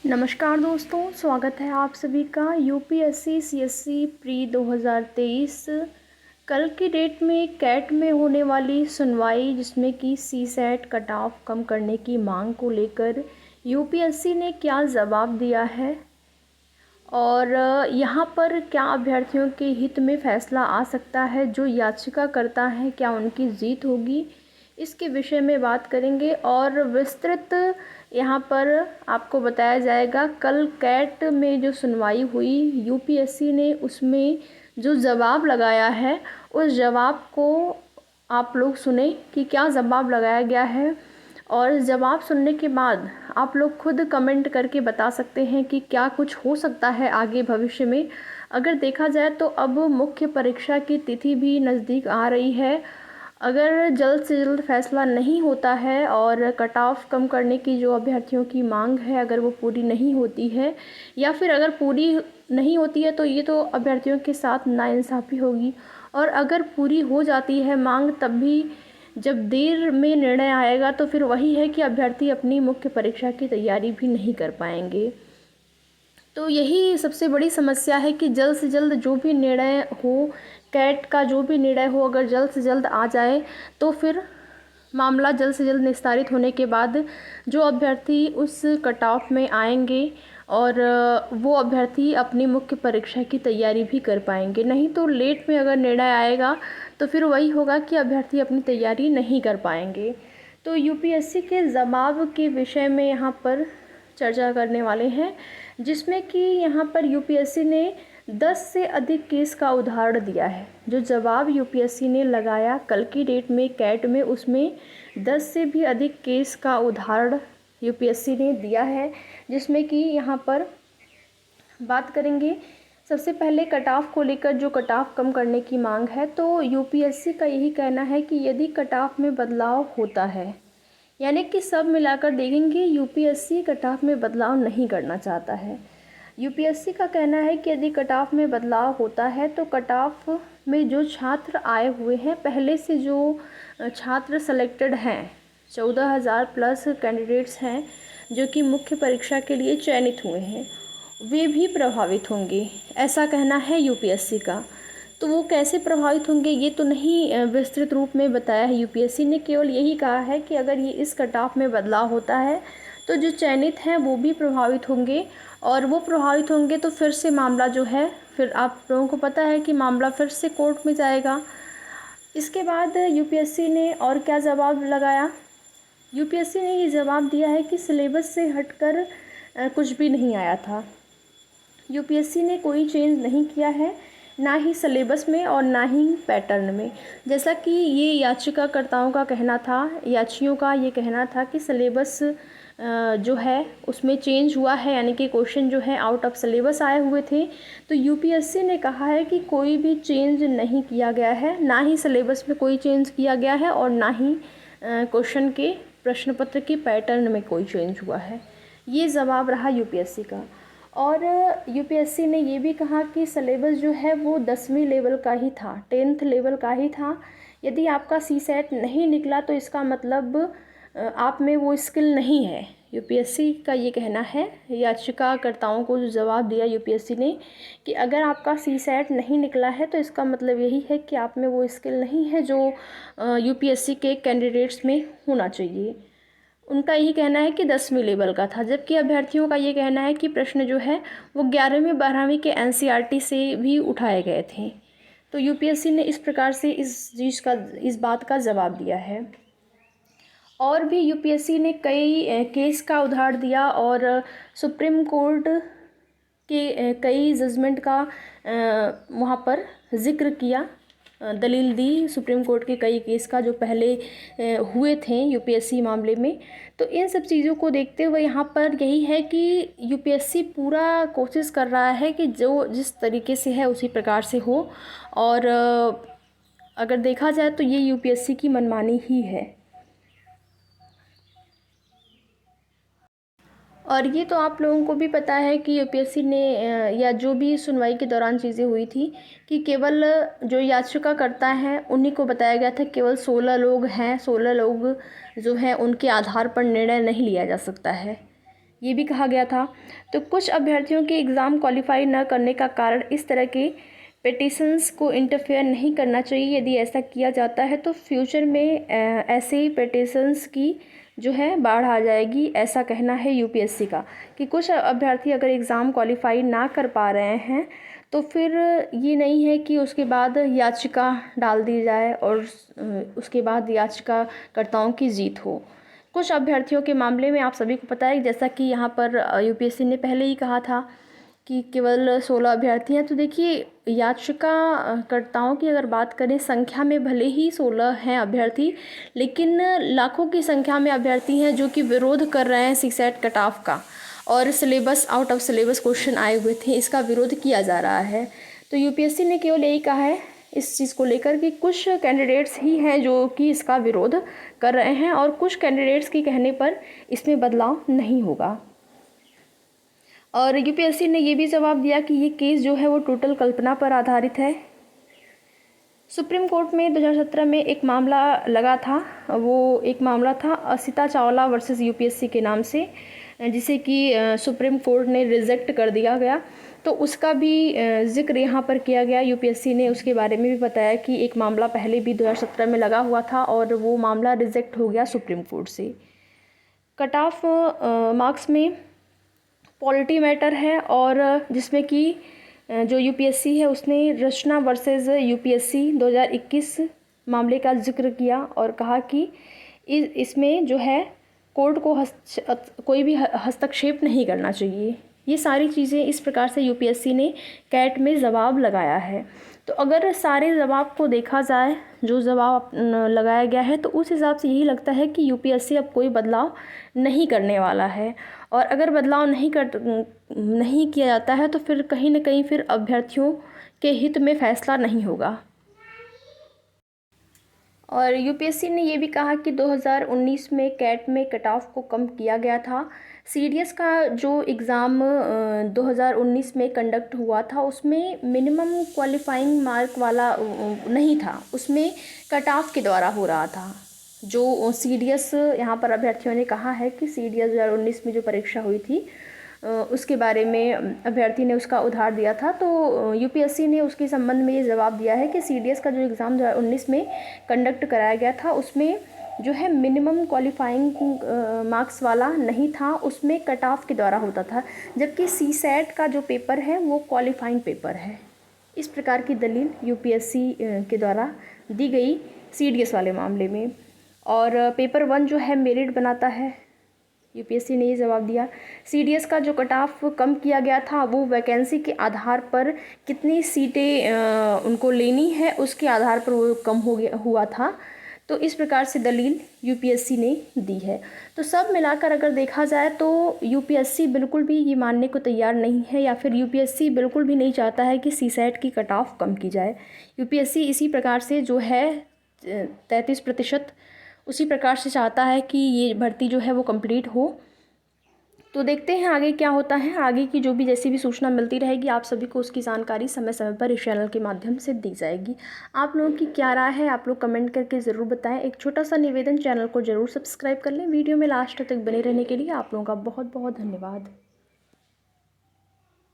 नमस्कार दोस्तों, स्वागत है आप सभी का यूपीएससी सीएससी प्री 2023 कल की डेट में कैट में होने वाली सुनवाई जिसमें कि सीसेट कट ऑफ कम करने की मांग को लेकर यूपीएससी ने क्या जवाब दिया है और यहाँ पर क्या अभ्यर्थियों के हित में फैसला आ सकता है। जो याचिका करता है क्या उनकी जीत होगी, इसके विषय में बात करेंगे और विस्तृत यहाँ पर आपको बताया जाएगा। कल कैट में जो सुनवाई हुई यूपीएससी ने उसमें जो जवाब लगाया है उस जवाब को आप लोग सुने कि क्या जवाब लगाया गया है और जवाब सुनने के बाद आप लोग खुद कमेंट करके बता सकते हैं कि क्या कुछ हो सकता है आगे भविष्य में। अगर देखा जाए तो अब मुख्य परीक्षा की तिथि भी नज़दीक आ रही है। अगर जल्द से जल्द फैसला नहीं होता है और कट ऑफ कम करने की जो अभ्यर्थियों की मांग है अगर वो पूरी नहीं होती है या फिर अगर पूरी नहीं होती है तो ये तो अभ्यर्थियों के साथ नाइंसाफ़ी होगी। और अगर पूरी हो जाती है मांग तब भी जब देर में निर्णय आएगा तो फिर वही है कि अभ्यर्थी अपनी मुख्य परीक्षा की तैयारी भी नहीं कर पाएंगे। तो यही सबसे बड़ी समस्या है कि जल्द से जल्द जो भी निर्णय हो, कैट का जो भी निर्णय हो, अगर जल्द से जल्द आ जाए तो फिर मामला जल्द से जल्द निस्तारित होने के बाद जो अभ्यर्थी उस कट ऑफ में आएंगे और वो अभ्यर्थी अपनी मुख्य परीक्षा की तैयारी भी कर पाएंगे। नहीं तो लेट में अगर निर्णय आएगा तो फिर वही होगा कि अभ्यर्थी अपनी तैयारी नहीं कर पाएंगे। तो यूपीएससी के जवाब के विषय में यहाँ पर चर्चा करने वाले हैं, जिसमें कि यहाँ पर यूपीएससी ने 10 से अधिक केस का उदाहरण दिया है। जो जवाब यूपीएससी ने लगाया कल की डेट में कैट में, उसमें 10 से भी अधिक केस का उदाहरण यूपीएससी ने दिया है, जिसमें कि यहाँ पर बात करेंगे। सबसे पहले कट ऑफ को लेकर जो कट ऑफ कम करने की मांग है, तो यूपीएससी का यही कहना है कि यदि कट ऑफ में बदलाव होता है, यानी कि सब मिलाकर देखेंगे, यूपीएससी कट ऑफ में बदलाव नहीं करना चाहता है। यूपीएससी का कहना है कि यदि कट ऑफ में बदलाव होता है तो कट ऑफ में जो छात्र आए हुए हैं, पहले से जो छात्र सेलेक्टेड हैं, 14,000 प्लस कैंडिडेट्स हैं जो कि मुख्य परीक्षा के लिए चयनित हुए हैं, वे भी प्रभावित होंगे, ऐसा कहना है यूपीएससी का। तो वो कैसे प्रभावित होंगे ये तो नहीं विस्तृत रूप में बताया है यूपीएससी ने, केवल यही कहा है कि अगर ये इस कट ऑफ में बदलाव होता है तो जो चयनित हैं वो भी प्रभावित होंगे और वो प्रभावित होंगे तो फिर से मामला जो है, फिर आप लोगों को पता है कि मामला फिर से कोर्ट में जाएगा। इसके बाद यूपीएससी ने और क्या जवाब लगाया। यूपीएससी ने ये जवाब दिया है कि सिलेबस से हटकर कुछ भी नहीं आया था। यूपीएससी ने कोई चेंज नहीं किया है, ना ही सिलेबस में और ना ही पैटर्न में। जैसा कि ये याचिकाकर्ताओं का कहना था, याचियों का ये कहना था कि सिलेबस जो है उसमें चेंज हुआ है, यानी कि क्वेश्चन जो है आउट ऑफ सिलेबस आए हुए थे। तो यूपीएससी ने कहा है कि कोई भी चेंज नहीं किया गया है, ना ही सिलेबस में कोई चेंज किया गया है और ना ही क्वेश्चन के प्रश्न पत्र के पैटर्न में कोई चेंज हुआ है। ये जवाब रहा यूपीएससी का। और यूपीएससी ने ये भी कहा कि सिलेबस जो है वो 10वीं लेवल का ही था, 10th लेवल का ही था। यदि आपका सीसेट नहीं निकला तो इसका मतलब आप में वो स्किल नहीं है। यूपीएससी का ये कहना है, याचिकाकर्ताओं को जो जवाब दिया यूपीएससी ने कि अगर आपका सीसेट नहीं निकला है तो इसका मतलब यही है कि आप में वो स्किल नहीं है जो यूपीएससी के कैंडिडेट्स में होना चाहिए। उनका यही कहना है कि 10वीं लेवल का था, जबकि अभ्यर्थियों का ये कहना है कि प्रश्न जो है वो 11वीं 12वीं के एनसीईआरटी से भी उठाए गए थे। तो यूपीएससी ने इस प्रकार से इस बात का जवाब दिया है। और भी यूपीएससी ने कई केस का उदाहरण दिया और सुप्रीम कोर्ट के कई जजमेंट का वहाँ पर जिक्र किया, दलील दी सुप्रीम कोर्ट के कई केस का जो पहले हुए थे यूपीएससी मामले में। तो इन सब चीज़ों को देखते हुए यहाँ पर यही है कि यूपीएससी पूरा कोशिश कर रहा है कि जो जिस तरीके से है उसी प्रकार से हो। और अगर देखा जाए तो ये यूपीएससी की मनमानी ही है। और ये तो आप लोगों को भी पता है कि यूपीएससी ने या जो भी सुनवाई के दौरान चीज़ें हुई थी कि केवल जो याचिका करता है उन्हीं को बताया गया था, केवल 16 लोग हैं, 16 लोग जो हैं उनके आधार पर निर्णय नहीं लिया जा सकता है। ये भी कहा गया था। तो कुछ अभ्यर्थियों के एग्ज़ाम क्वालिफाई न करने का कारण इस तरह के पिटिशन्स को इंटरफेयर नहीं करना चाहिए। यदि ऐसा किया जाता है तो फ्यूचर में ऐसे ही पिटिशन्स की जो है बाढ़ आ जाएगी, ऐसा कहना है यूपीएससी का। कि कुछ अभ्यर्थी अगर एग्ज़ाम क्वालिफाई ना कर पा रहे हैं तो फिर ये नहीं है कि उसके बाद याचिका डाल दी जाए और उसके बाद याचिकाकर्ताओं की जीत हो। कुछ अभ्यर्थियों के मामले में आप सभी को पता है, जैसा कि यहाँ पर यूपीएससी ने पहले ही कहा था कि केवल 16 अभ्यर्थी हैं। तो देखिए, याचिकाकर्ताओं की अगर बात करें, संख्या में भले ही 16 हैं अभ्यर्थी, लेकिन लाखों की संख्या में अभ्यर्थी हैं जो कि विरोध कर रहे हैं सीसेट कट ऑफ का, और syllabus out of syllabus question आए हुए थे, इसका विरोध किया जा रहा है। तो यूपीएससी ने केवल यही कहा है इस चीज़ को लेकर कि कुछ कैंडिडेट्स ही हैं जो कि इसका विरोध कर रहे हैं, और कुछ कैंडिडेट्स के कहने पर इसमें बदलाव नहीं होगा। और यूपीएससी ने ये भी जवाब दिया कि ये केस जो है वो टोटल कल्पना पर आधारित है। सुप्रीम कोर्ट में 2017 में एक मामला लगा था, वो एक मामला था असिता चावला वर्सेस यूपीएससी के नाम से, जिसे कि सुप्रीम कोर्ट ने रिजेक्ट कर दिया गया। तो उसका भी जिक्र यहाँ पर किया गया। यूपीएससी ने उसके बारे में भी बताया कि एक मामला पहले भी 2017 में लगा हुआ था और वो मामला रिजेक्ट हो गया सुप्रीम कोर्ट से। कट ऑफ मार्क्स में पॉलिटी मैटर है, और जिसमें कि जो यूपीएससी है उसने रचना वर्सेस यूपीएससी 2021 मामले का जिक्र किया और कहा कि इसमें जो है कोर्ट को कोई भी हस्तक्षेप नहीं करना चाहिए। ये सारी चीज़ें इस प्रकार से यूपीएससी ने कैट में जवाब लगाया है। तो अगर सारे जवाब को देखा जाए, जो जवाब लगाया गया है, तो उस हिसाब से यही लगता है कि यूपीएससी अब कोई बदलाव नहीं करने वाला है। और अगर बदलाव नहीं किया जाता है तो फिर कहीं ना कहीं फिर अभ्यर्थियों के हित में फैसला नहीं होगा। और यूपीएससी ने ये भी कहा कि 2019 में कैट में कट ऑफ को कम किया गया था। सीडीएस का जो एग्ज़ाम 2019 में कंडक्ट हुआ था उसमें मिनिमम क्वालिफाइंग मार्क वाला नहीं था, उसमें कट ऑफ के द्वारा हो रहा था। जो सीडीएस यहाँ पर अभ्यर्थियों ने कहा है कि सीडीएस 2019 में जो परीक्षा हुई थी उसके बारे में अभ्यर्थी ने उसका उधार दिया था। तो यूपीएससी ने उसके संबंध में ये जवाब दिया है कि सीडीएस का जो एग्ज़ाम 2019 में कंडक्ट कराया गया था उसमें जो है मिनिमम क्वालिफाइंग मार्क्स वाला नहीं था, उसमें कट ऑफ के द्वारा होता था, जबकि सीसेट का जो पेपर है वो क्वालिफाइंग पेपर है। इस प्रकार की दलील यूपीएससी के द्वारा दी गई सीडीएस वाले मामले में। और पेपर 1 जो है मेरिट बनाता है, यूपीएससी ने ये जवाब दिया। सीडीएस का जो कट ऑफ कम किया गया था वो वैकेंसी के आधार पर कितनी सीटें उनको लेनी है उसके आधार पर वो कम हुआ था। तो इस प्रकार से दलील यूपीएससी ने दी है। तो सब मिलाकर अगर देखा जाए तो यूपीएससी बिल्कुल भी ये मानने को तैयार नहीं है, या फिर यूपीएससी बिल्कुल भी नहीं चाहता है कि सीसेट की कट ऑफ कम की जाए। यूपीएससी इसी प्रकार से जो है 33% उसी प्रकार से चाहता है कि ये भर्ती जो है वो कंप्लीट हो। तो देखते हैं आगे क्या होता है। आगे की जो भी जैसी भी सूचना मिलती रहेगी आप सभी को उसकी जानकारी समय समय पर इस चैनल के माध्यम से दी जाएगी। आप लोगों की क्या राय है आप लोग कमेंट करके ज़रूर बताएं। एक छोटा सा निवेदन, चैनल को ज़रूर सब्सक्राइब कर लें। वीडियो में लास्ट तक बने रहने के लिए आप लोगों का बहुत बहुत धन्यवाद।